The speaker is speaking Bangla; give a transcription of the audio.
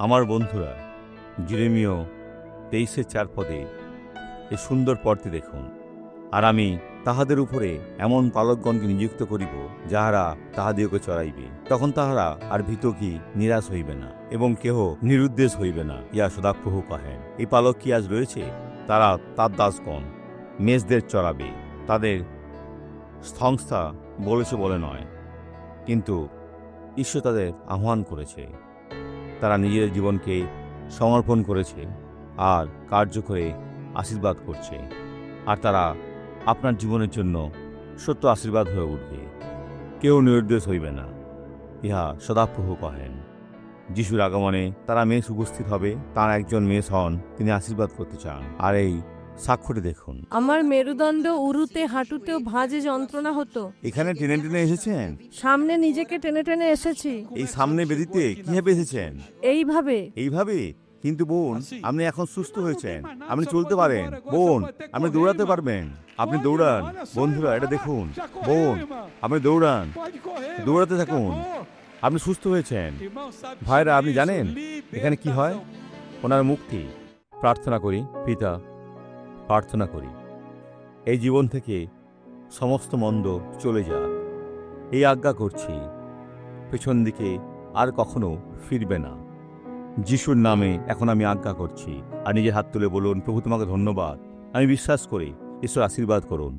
আমার বন্ধুরা, জিরেমীয় 23:4 পদে এ সুন্দর পদটি দেখুন। আর আমি তাহাদের উপরে এমন পালকগণকে নিযুক্ত করিব, যাহারা তাহাদিওকে চড়াইবে। তখন তাহারা আর ভীত কি নিরাশ হইবে না, এবং কেহ নিরুদ্দেশ হইবে না, ইয়া সদাপ্রভু কহেন। এই পালক কি আজ রয়েছে? তারা তার দাসগণ মেষদের চড়াবে। তাদের সংস্থা বলেছে বলে নয়, কিন্তু ঈশ্বর তাদের আহ্বান করেছে। তারা নিজের জীবনকে সমর্পণ করেছে আর কার্য করে আশীর্বাদ করছে। আর তারা আপনার জীবনের জন্য সত্য আশীর্বাদ হয়ে উঠবে। কেউ নিরুদ্দেশ হইবে না, ইহা সদাপ্রভু কহেন। যিশুর আগমনে তারা মেষ উপস্থিত হবে। তার একজন মেষ হন, তিনি আশীর্বাদ করতে চান। আর এই সাক্ষ্যটি দেখুন। আমার মেরুদণ্ড উরুতে হাঁটুতেও ভাঁজে যন্ত্রণা হতো। এখানে টেনে টেনে এসেছেন? সামনে নিজেকে টেনে টেনে এসেছি। এই সামনে বেদিতে কিভাবে এসেছেন? এইভাবে। এইভাবে? কিন্তু বোন, আপনি এখন সুস্থ হয়েছেন, আপনি চলতে পারেন। বোন, আপনি দৌড়াতে পারবেন। আপনি দৌড়ান। বন্ধুরা, এটা দেখুন। বোন, আপনি দৌড়ান, দৌড়াতে থাকুন। আপনি সুস্থ হয়েছেন। ভাইরা, আপনি জানেন এখানে কি হয়? ওনার মুক্তি। প্রার্থনা করি। পিতা, প্রার্থনা করি এই জীবন থেকে সমস্ত মন্দ চলে যাক। এই আজ্ঞা করছি, পেছন দিকে আর কখনো ফিরবে না। যিশুর নামে এখন আমি আজ্ঞা করছি। আর নিজের হাত তুলে বলুন, প্রভু তোমাকে ধন্যবাদ। আমি বিশ্বাস করি, ঈশ্বর আশীর্বাদ করুন।